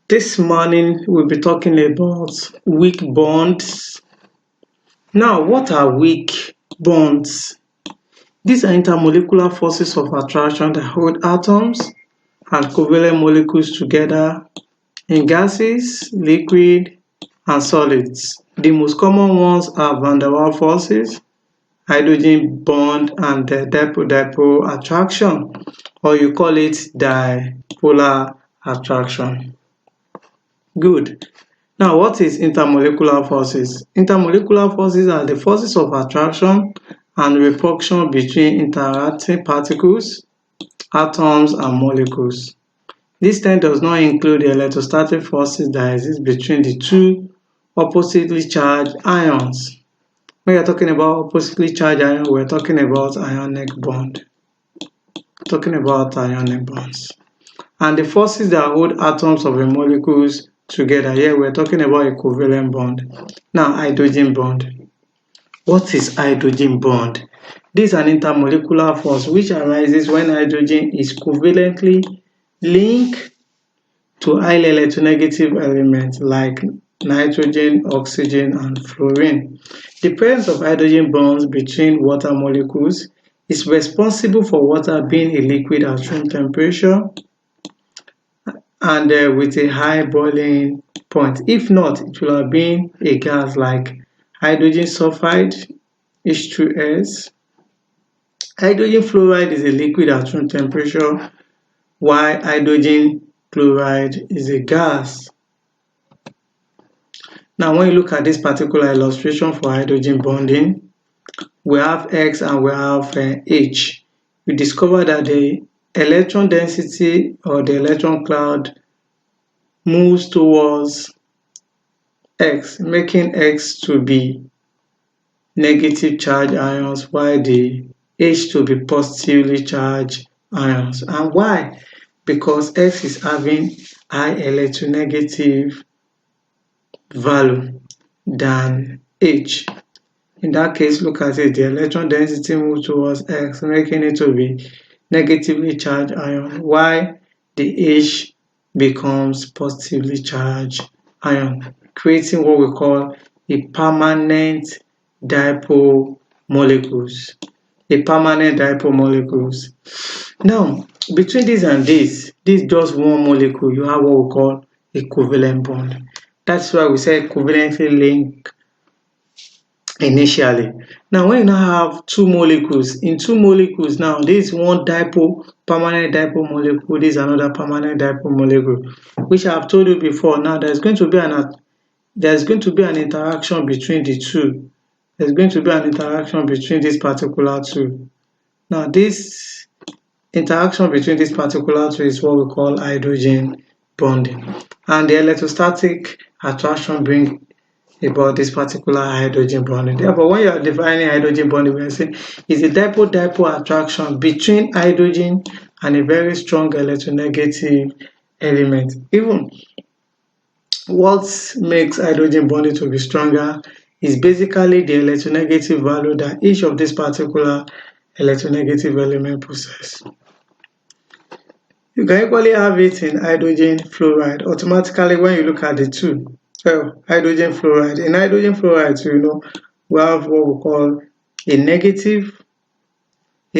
This morning we'll be talking about weak bonds. Now, what are weak bonds? These are intermolecular forces of attraction that hold atoms and covalent molecules together in gases, liquid, and solids. The most common ones are Vandava forces, hydrogen bond, and the dipole-dipole attraction, or you call it dipolar attraction. Good. Now, what is intermolecular forces? Intermolecular forces are the forces of attraction and repulsion between interacting particles, atoms, and molecules. This term does not include the electrostatic forces that exist between the two oppositely charged ions. When we are talking about oppositely charged ions, we are talking about ionic bond. And the forces that hold atoms of the molecules together. Here we're talking about a covalent bond. Now, hydrogen bond. What is hydrogen bond? This is an intermolecular force which arises when hydrogen is covalently linked to highly electronegative elements like nitrogen, oxygen, and fluorine. The presence of hydrogen bonds between water molecules is responsible for water being a liquid at room temperature and with a high boiling point. If not, it will have been a gas like hydrogen sulfide, H2S. Hydrogen fluoride is a liquid at room temperature, while hydrogen chloride is a gas. Now, when you look at this particular illustration for hydrogen bonding, we have X and we have H. We discover that the electron density or the electron cloud moves towards X, making X to be negative charged ions, while the H to be positively charged ions. And why? Because X is having high electronegative value than H. In that case, look at it, the electron density moves towards X, making it to be negatively charged ion, while the H becomes positively charged ion, creating what we call a permanent dipole molecules. Now, between this and this just one molecule, you have what we call a covalent bond. That's why we say covalently linked initially. Now, when you now have two molecules, in two molecules now, this is one permanent dipole molecule, this is another permanent dipole molecule, which I have told you before. Now, there's going to be an interaction between the two. There's going to be an interaction between these particular two. Now, this interaction between this particular two is what we call hydrogen bonding, and the electrostatic attraction brings about this particular hydrogen bonding. Therefore, when you are defining hydrogen bonding, we are saying it's a dipole-dipole attraction between hydrogen and a very strong electronegative element. Even what makes hydrogen bonding to be stronger is basically the electronegative value that each of these particular electronegative element possess. You can equally have it in hydrogen fluoride. Automatically, when you look at the two, hydrogen fluoride. In hydrogen fluoride, we have what we call a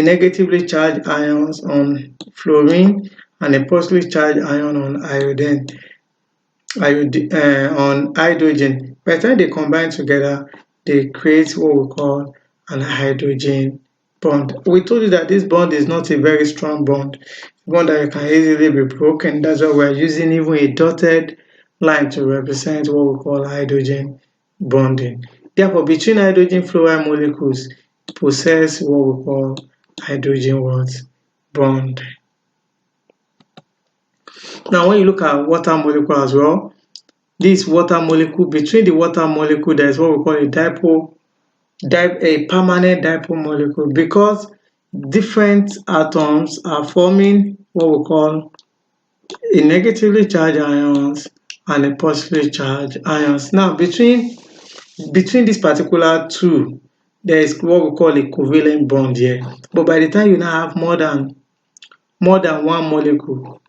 negatively charged ions on fluorine and a positively charged ion on on hydrogen. By the time they combine together, they create what we call an hydrogen bond. We told you that this bond is not a very strong bond, one that can easily be broken. That's why we're using even a dotted line to represent what we call hydrogen bonding. Therefore, between hydrogen fluoride molecules possess what we call hydrogen bond. Now, when you look at water molecule as well, this water molecule, between the water molecule, there is what we call a permanent dipole molecule, because different atoms are forming what we call a negatively charged ions and a positively charged ions. Now, between these particular two, there is what we call a covalent bond here. But by the time you now have more than one molecule,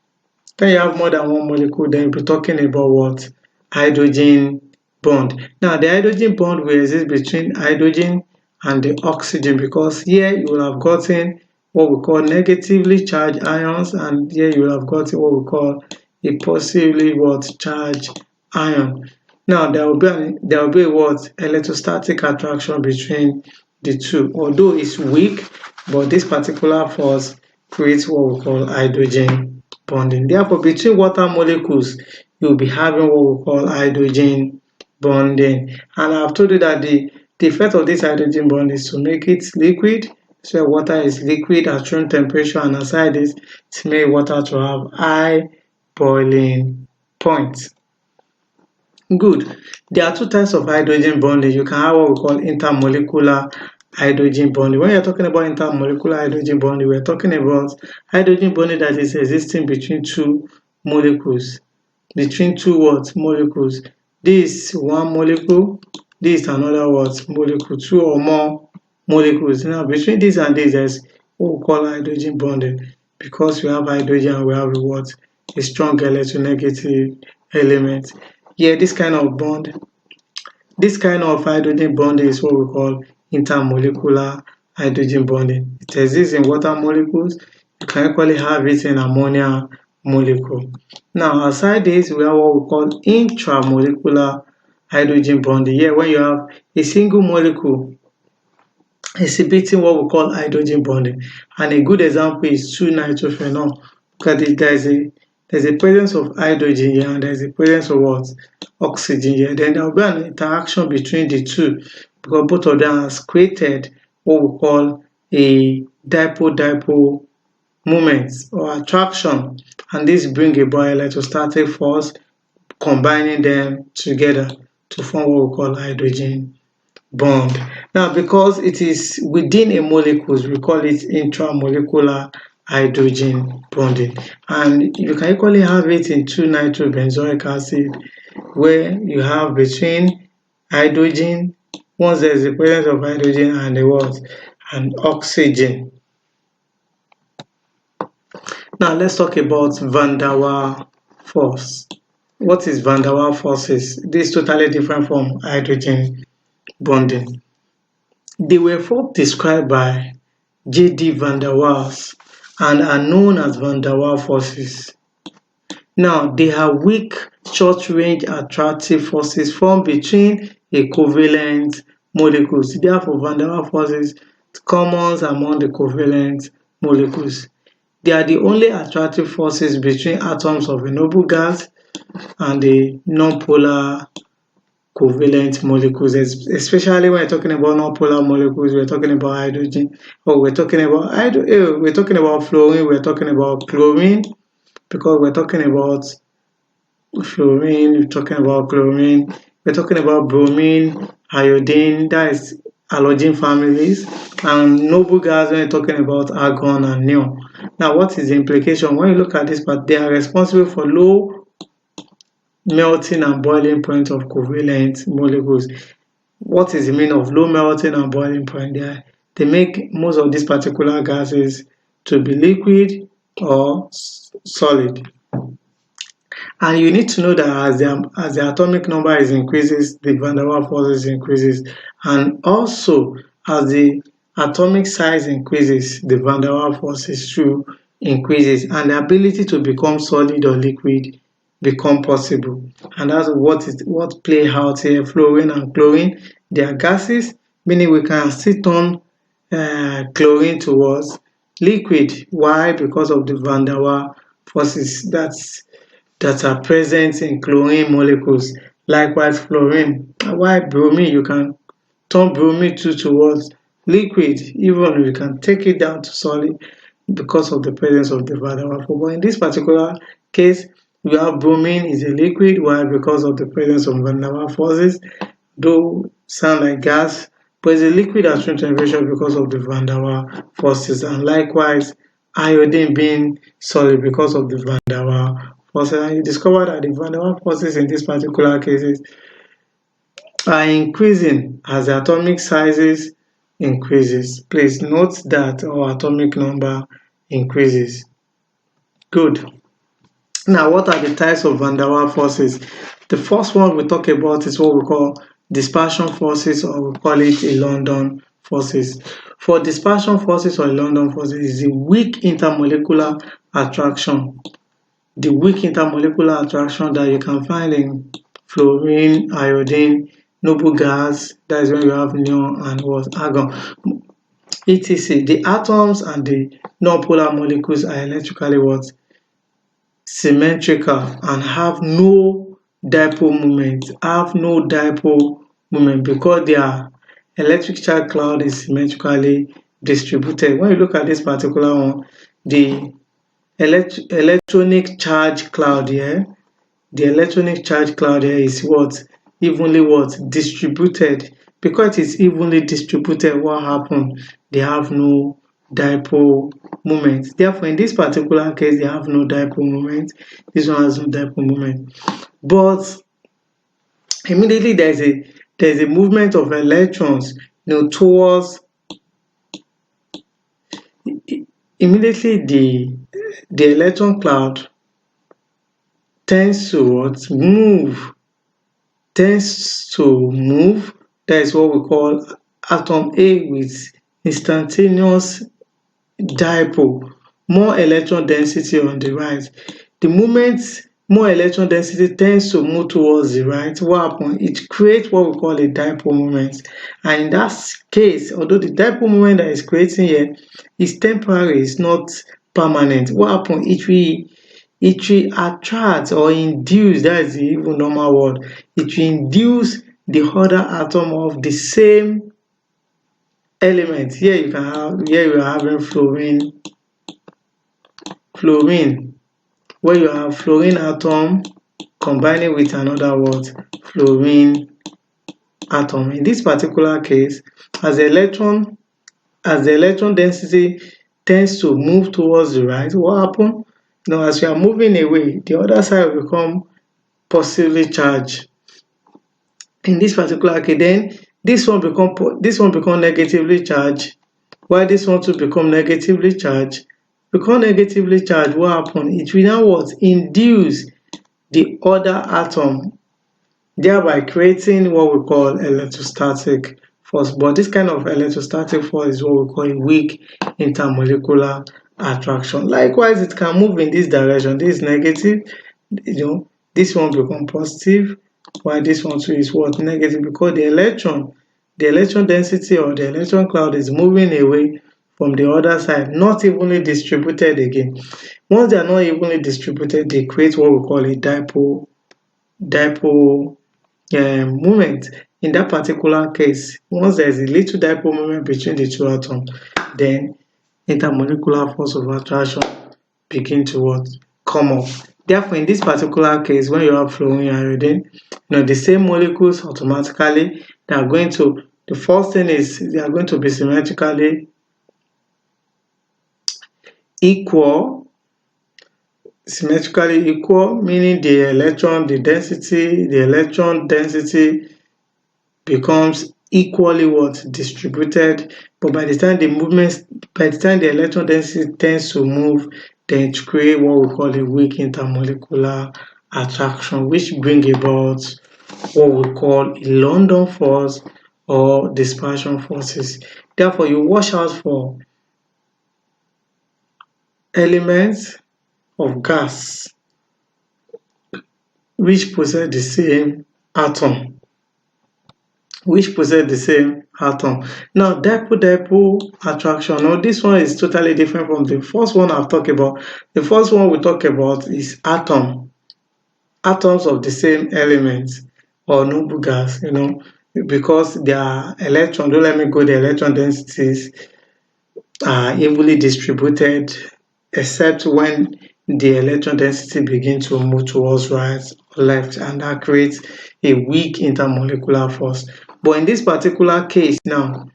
When you have more than one molecule, then you'll be talking about what? Hydrogen bond. Now, the hydrogen bond will exist between hydrogen and the oxygen, because here you will have gotten what we call negatively charged ions, and here you will have gotten what we call a positively charged ion. Now, there will be what? Electrostatic attraction between the two. Although it's weak, but this particular force creates what we call hydrogen bonding. Therefore, between water molecules, you'll be having what we call hydrogen bonding. And I've told you that the effect of this hydrogen bond is to make it liquid. So water is liquid at room temperature, and aside this, to make water to have high boiling point. Good. There are two types of hydrogen bonding. You can have what we call intermolecular hydrogen bonding. When you're talking about intermolecular hydrogen bonding, we're talking about hydrogen bonding that is existing between two molecules. Between two what? Molecules. This one molecule, this another what? Molecule. Two or more molecules. Now, between this and this, there's what we call hydrogen bonding. Because we have hydrogen, we have what? A strong electronegative element. Yeah, this kind of hydrogen bonding is what we call intermolecular hydrogen bonding. It exists in water molecules. You can equally have it in ammonia molecule. Now, aside this, we have what we call intramolecular hydrogen bonding. Here, when you have a single molecule exhibiting what we call hydrogen bonding, and a good example is 2-nitrophenol, because there's a presence of hydrogen here and there's a presence of what? Oxygen here. Then there will be an interaction between the two, because both of them has created what we call a dipole-dipole moment or attraction, and this brings about electrostatic force combining them together to form what we call hydrogen bond. Now, because it is within a molecule, we call it intramolecular hydrogen bonding, and you can equally have it in 2-nitrobenzoic acid, where you have between hydrogen, once there is the presence of hydrogen and the what? And oxygen. Now let's talk about Vandava force. What is Vandava forces? This is totally different from hydrogen bonding. They were first described by J.D. Van der Waals and are known as Vandava forces. Now, they are weak, short-range attractive forces formed between a covalent molecules. Therefore, Vandava forces common among the covalent molecules. They are the only attractive forces between atoms of a noble gas and the non-polar covalent molecules, especially when we're talking about non-polar molecules. We're talking about hydrogen, or we're talking about fluorine, we're talking about chlorine, because we're talking about fluorine, we're talking about chlorine, we're talking about bromine, iodine, that is halogen families, and noble gas when you're talking about argon and neon. Now, what is the implication? When you look at this part, they are responsible for low melting and boiling point of covalent molecules. What is the meaning of low melting and boiling point? They make most of these particular gases to be liquid or solid. And you need to know that as the atomic number is increases, the Van der Waals forces increases, and also as the atomic size increases, the Van der Waals forces too increases, and the ability to become solid or liquid become possible. And that's what play out here. Fluorine and chlorine, they are gases, meaning we can still turn chlorine towards liquid. Why? Because of the Van der Waals forces that are present in chlorine molecules. Likewise, fluorine. Why bromine? You can turn bromine towards liquid, even if you can take it down to solid, because of the presence of the Van der Waals force. But in this particular case, we have bromine is a liquid. Why? Because of the presence of Van der Waals forces. Though sound like gas, but it's a liquid at room temperature because of the Van der Waals forces. And likewise, iodine being solid because of the Van der Waals forces. And you discover that the Van der Waals forces in these particular cases are increasing as the atomic sizes increases. Please note that our atomic number increases. Good. Now, what are the types of Vandava forces? The first one we talk about is what we call dispersion forces, or we call it a London forces. For dispersion forces or London forces is the weak intermolecular attraction. The weak intermolecular attraction that you can find in fluorine, iodine, noble gas, that is when you have neon and what argon, etc. The atoms and the non-polar molecules are electrically what? Symmetrical and have no dipole moment, because their electric charge cloud is symmetrically distributed. When you look at this particular one, the electronic charge cloud here, is what? Evenly what? Distributed. Because it is evenly distributed, what happened? They have no dipole moment. Therefore, in this particular case, they have no dipole moment. This one has no dipole moment. But immediately there's a movement of electrons, towards. Immediately the electron cloud tends to what? Move. That is what we call atom A with instantaneous dipole, more electron density on the right. The moment more electron density tends to move towards the right, what happens? It creates what we call a dipole moment. And in that case, although the dipole moment that is creating here is temporary, it's not permanent, what happens? It will attract or induce, that is the even normal word, it will induce the other atom of the same element. Here you are having fluorine, where you have fluorine atom combining with another what? Fluorine atom. In this particular case, as the electron density tends to move towards the right, what happens? As you are moving away, the other side will become positively charged. In this particular case, then this one become negatively charged, while this one to become negatively charged. Because negatively charged, what happens? It will now what? Induce the other atom, thereby creating what we call electrostatic force. But this kind of electrostatic force is what we call a weak intermolecular attraction. Likewise, it can move in this direction. This is negative, this one become positive, while this one too is what? Negative, because the electron density or the electron cloud is moving away from the other side, not evenly distributed again. Once they are not evenly distributed, they create what we call a dipole moment. In that particular case, once there is a little dipole moment between the two atoms, then intermolecular force of attraction begin to what? Come up. Therefore, in this particular case, when you have fluorine and iodine, the same molecules automatically, the first thing is they are going to be symmetrically equal, meaning the electron density becomes equally what? Distributed. But by the time the electron density tends to move, then it creates what we call a weak intermolecular attraction, which bring about what we call a London force or dispersion forces. Therefore, you watch out for elements of gas which possess the same atom. Now, dipole attraction. This one is totally different from the first one I've talked about. The first one we talk about is atoms of the same element or noble gas, because their electron, don't let me go, the electron densities are evenly distributed, except when the electron density begins to move towards right or left, and that creates a weak intermolecular force. But in this particular case now,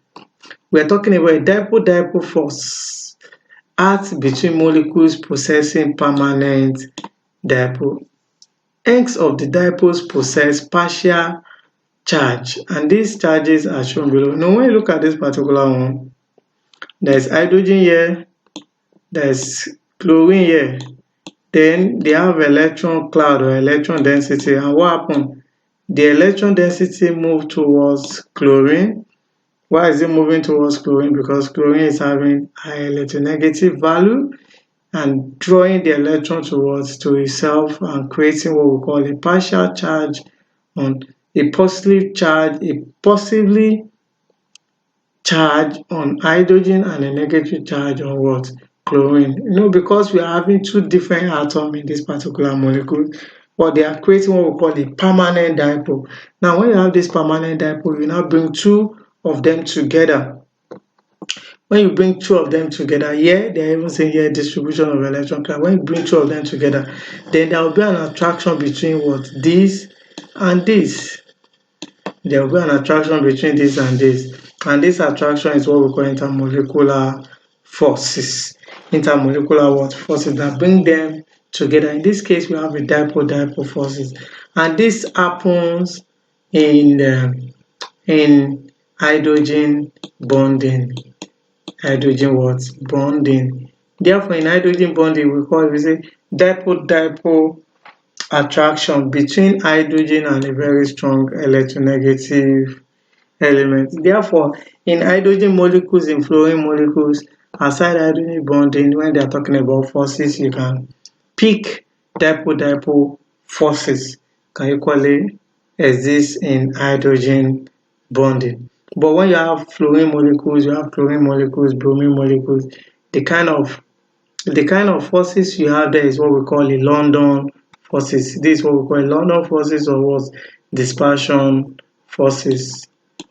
we're talking about a dipole force acts between molecules possessing permanent dipole. Ends of the dipoles possess partial charge, and these charges are shown below. Now, when you look at this particular one, there's hydrogen here, there's chlorine here, Then they have electron cloud or electron density. And what happened? The electron density moved towards chlorine. Why is it moving towards chlorine? Because chlorine is having high electronegative value and drawing the electron towards to itself and creating what we call a partial charge on a positively charge on hydrogen and a negative charge on what? Chlorine. Because we are having two different atoms in this particular molecule, but they are creating what we call a permanent dipole. Now, when you have this permanent dipole, you now bring two of them together. When you bring two of them together, here they're even saying here distribution of electron cloud. When you bring two of them together, then there will be an attraction between what? This and this. There will be an attraction between this and this. And this attraction is what we call intermolecular forces. Intermolecular what? Forces that bring them together. In this case, we have a dipole-dipole forces. And this happens in hydrogen bonding. Hydrogen what? Bonding. Therefore, in hydrogen bonding, we say dipole-dipole attraction between hydrogen and a very strong electronegative element. Therefore, in hydrogen molecules, in fluorine molecules, aside hydrogen bonding, when they are talking about forces, you can pick dipole-dipole forces can equally exist in hydrogen bonding. But when you have fluorine molecules, you have chlorine molecules, bromine molecules, the kind of forces you have there is what we call a London forces. This is what we call a London forces or what? Dispersion forces.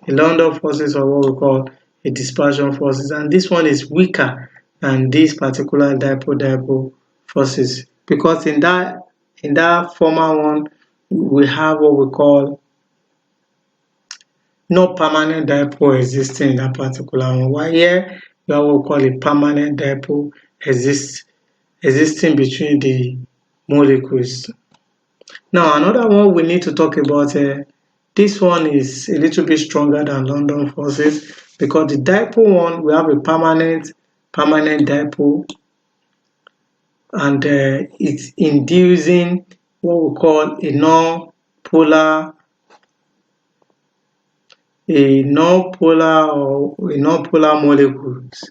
A London forces or what we call a dispersion forces. And this one is weaker than this particular dipole-dipole forces. Because in that former one, we have what we call no permanent dipole existing in that particular one. While here, we have what we call a permanent dipole existing between the molecules. Now, another one we need to talk about, this one is a little bit stronger than London forces because the dipole one, we have a permanent dipole, and it's inducing what we call a non-polar molecules.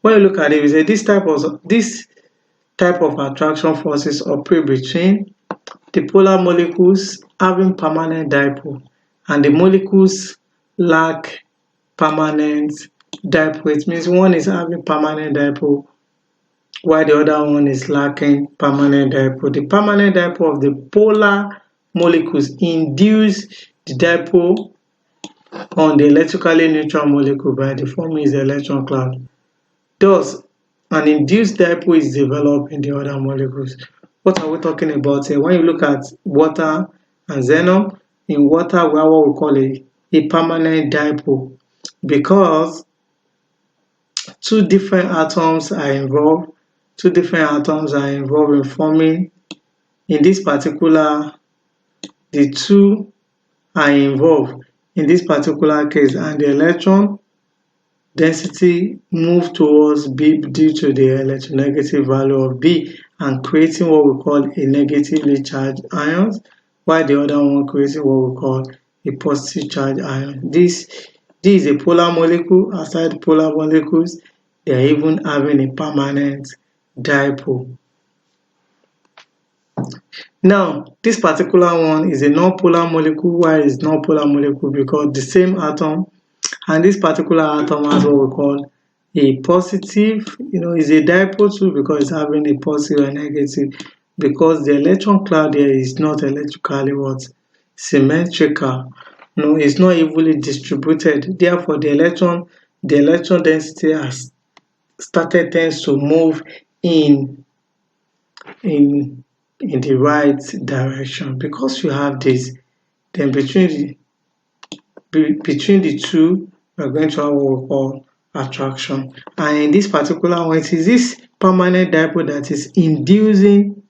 When you look at it, we say this type of attraction forces operate between the polar molecules having permanent dipole and the molecules lack permanent dipole. It means one is having permanent dipole while the other one is lacking permanent dipole. The permanent dipole of the polar molecules induce the dipole on the electrically neutral molecule by forming the electron cloud. Thus, an induced dipole is developed in the other molecules. What are we talking about here? When you look at water and xenon, in water we have what we call a permanent dipole because two different atoms are involved in forming, in this particular, the two are involved in this particular case, and the electron density move towards B due to the electronegative value of B and creating what we call a negatively charged ions, while the other one creating what we call a positive charged ion. This is a polar molecule. Aside polar molecules, they are even having a permanent dipole. Now, this particular one is a non-polar molecule. Why is non-polar molecule? Because the same atom, and this particular atom has what we call a positive, is a dipole too because it's having a positive and negative, because the electron cloud here is not electrically symmetrical. It's not evenly distributed. Therefore, the electron density has tends to move in the right direction. Because you have this, then between the two, we are going to have what we call attraction. And in this particular one, it is this permanent dipole that is inducing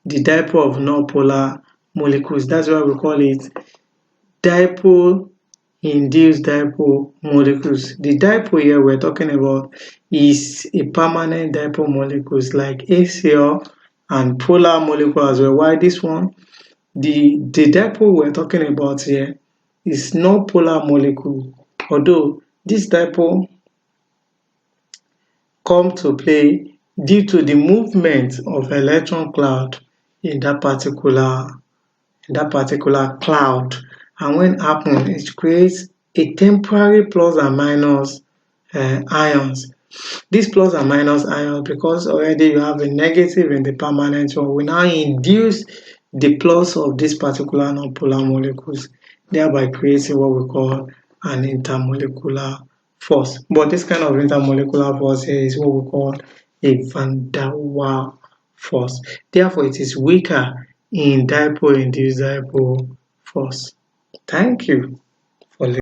the dipole of non-polar molecules. That's why we call it dipole-induced dipole molecules. The dipole here we're talking about is a permanent dipole molecules like HCl and polar molecule as well. Why this one? The dipole we're talking about here is not polar molecule, although this dipole come to play due to the movement of electron cloud in that particular cloud. And when happen, it creates a temporary plus and minus ions. This plus and minus ions, because already you have a negative in the permanent one, will now induce the plus of this particular non-polar molecules, thereby creating what we call an intermolecular force. But this kind of intermolecular force here is what we call a Vandava force. Therefore, it is weaker in dipole-induced dipole force. Thank you.